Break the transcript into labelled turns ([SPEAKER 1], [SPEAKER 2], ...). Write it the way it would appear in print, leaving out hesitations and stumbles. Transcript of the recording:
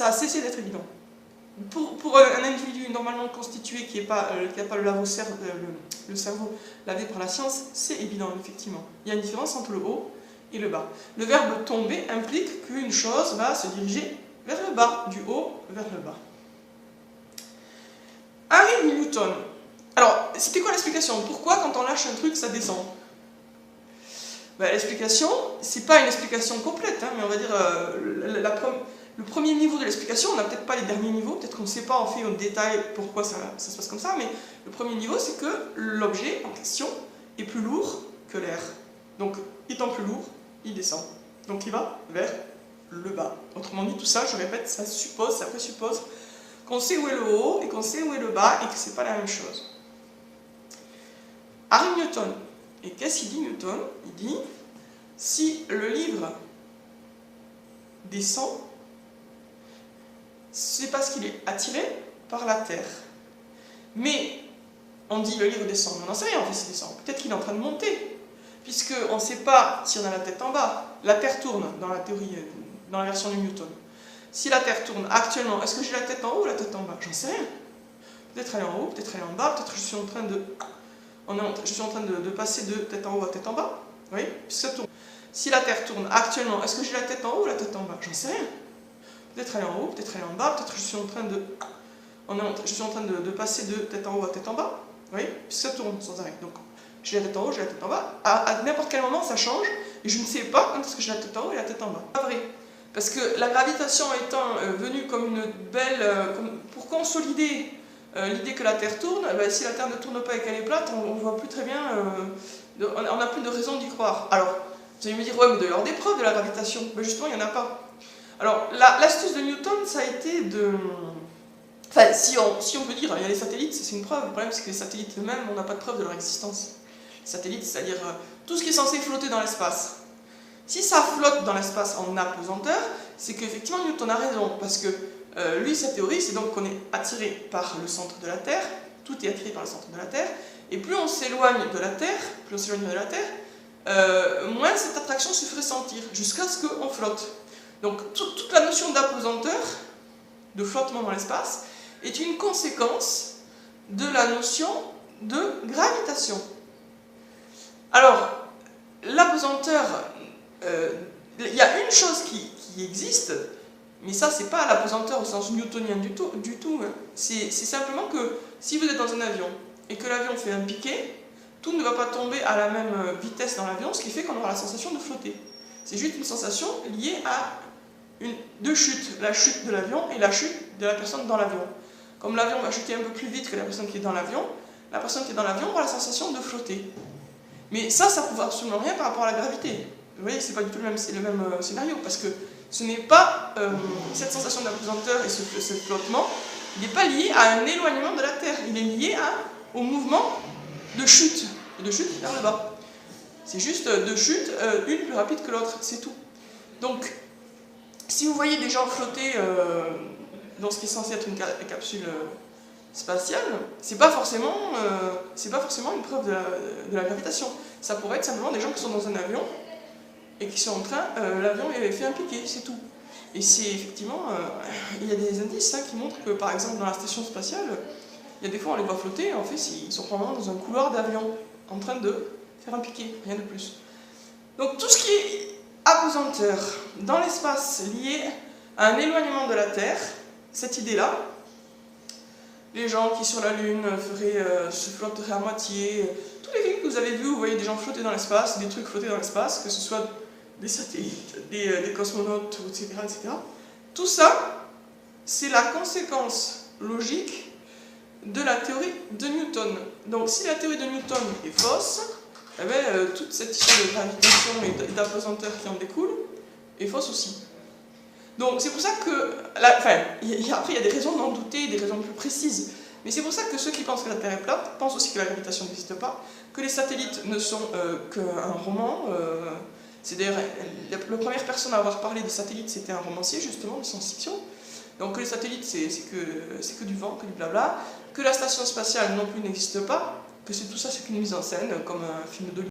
[SPEAKER 1] ça a cessé d'être évident. Pour un individu normalement constitué qui n'a pas le cerveau lavé par la science, c'est évident, effectivement. Il y a une différence entre le haut et le bas. Le verbe tomber implique qu'une chose va se diriger vers le bas, du haut vers le bas. Harry Newton. Alors, c'était quoi l'explication? Pourquoi quand on lâche un truc, ça descend? Ben, l'explication, c'est pas une explication complète, hein, mais on va dire le premier niveau de l'explication, on n'a peut-être pas les derniers niveaux, peut-être qu'on ne sait pas en fait au détail pourquoi ça se passe comme ça, mais le premier niveau, c'est que l'objet en question est plus lourd que l'air. Donc, étant plus lourd, il descend. Donc, il va vers le bas. Autrement dit, tout ça, je répète, ça présuppose qu'on sait où est le haut et qu'on sait où est le bas et que c'est pas la même chose. Harry Newton. Et qu'est-ce qu'il dit, Newton? Il dit, si le livre descend, c'est parce qu'il est attiré par la Terre. Mais, on dit le livre descend, mais on n'en sait rien en fait s'il descend. Peut-être qu'il est en train de monter, puisqu'on ne sait pas si on a la tête en bas. La Terre tourne dans la théorie, dans la version de Newton. Si la Terre tourne actuellement, est-ce que j'ai la tête en haut ou la tête en bas? J'en sais rien. Peut-être elle est en haut, peut-être elle est en bas, peut-être que je suis en train de passer de tête en haut à tête en bas. Oui, puisque ça tourne. Si la Terre tourne actuellement, est-ce que j'ai la tête en haut ou la tête en bas? J'en sais rien. Peut-être elle est en haut, peut-être elle est en bas, peut-être que je suis en train de passer de tête en haut à tête en bas. Oui, puisque ça tourne sans arrêt. Donc, j'ai la tête en haut, j'ai la tête en bas. À n'importe quel moment, ça change. Et je ne sais pas quand est-ce que j'ai la tête en haut et la tête en bas. Pas vrai. Parce que la gravitation étant venue comme une belle... pour consolider l'idée que la Terre tourne, ben, si la Terre ne tourne pas et qu'elle est plate, on ne voit plus très bien... on n'a plus de raison d'y croire. Alors, vous allez me dire, ouais, mais il doit y avoir des preuves de la gravitation. Ben justement, il n'y en a pas. Alors, l'astuce de Newton, ça a été de... Enfin, si on peut dire, il y a les satellites, c'est une preuve. Le problème, c'est que les satellites eux-mêmes, on n'a pas de preuve de leur existence. Les satellites, c'est-à-dire tout ce qui est censé flotter dans l'espace. Si ça flotte dans l'espace en apesanteur, c'est qu'effectivement Newton a raison, parce que lui, sa théorie, c'est donc qu'on est attiré par le centre de la Terre, tout est attiré par le centre de la Terre, et plus on s'éloigne de la Terre, moins cette attraction se ferait sentir, jusqu'à ce qu'on flotte. Donc toute la notion d'apesanteur, de flottement dans l'espace, est une conséquence de la notion de gravitation. Alors, l'apesanteur, il y a une chose qui existe, mais ça, c'est pas l'apesanteur au sens newtonien du tout. Hein. C'est simplement que si vous êtes dans un avion et que l'avion fait un piqué, tout ne va pas tomber à la même vitesse dans l'avion, ce qui fait qu'on aura la sensation de flotter. C'est juste une sensation liée à deux chutes, la chute de l'avion et la chute de la personne dans l'avion. Comme l'avion va chuter un peu plus vite que la personne qui est dans l'avion, la personne qui est dans l'avion aura la sensation de flotter. Mais ça prouve absolument rien par rapport à la gravité. Vous voyez, c'est pas du tout le même scénario, parce que ce n'est pas cette sensation d'apesanteur et ce flottement, il n'est pas lié à un éloignement de la Terre, il est lié au mouvement de chute vers le bas. C'est juste deux chutes, une plus rapide que l'autre, c'est tout. Donc, si vous voyez des gens flotter dans ce qui est censé être une capsule spatiale, c'est pas forcément une preuve de la gravitation. Ça pourrait être simplement des gens qui sont dans un avion et qui sont en train, l'avion fait un piqué, c'est tout. Et c'est effectivement, il y a des indices qui montrent que par exemple dans la station spatiale, il y a des fois on les voit flotter, en fait ils sont probablement dans un couloir d'avion, en train de faire un piqué, rien de plus. Donc tout ce qui est apesanteur dans l'espace lié à un éloignement de la Terre, cette idée-là, les gens qui sur la Lune se flotteraient à moitié, tous les films que vous avez vus, vous voyez des gens flotter dans l'espace, des trucs flotter dans l'espace, que ce soit des satellites, des cosmonautes, etc., etc. Tout ça, c'est la conséquence logique de la théorie de Newton. Donc si la théorie de Newton est fausse, eh bien, toute cette histoire de gravitation et d'apesanteur qui en découle est fausse aussi. Donc c'est pour ça que, après il y a des raisons d'en douter, des raisons plus précises, mais c'est pour ça que ceux qui pensent que la Terre est plate pensent aussi que la gravitation n'existe pas, que les satellites ne sont qu'un roman. C'est d'ailleurs la première personne à avoir parlé de satellites, c'était un romancier justement de science-fiction. Donc que les satellites c'est que du vent, que du blabla, que la station spatiale non plus n'existe pas, que tout ça c'est qu'une mise en scène comme un film d'Hollywood.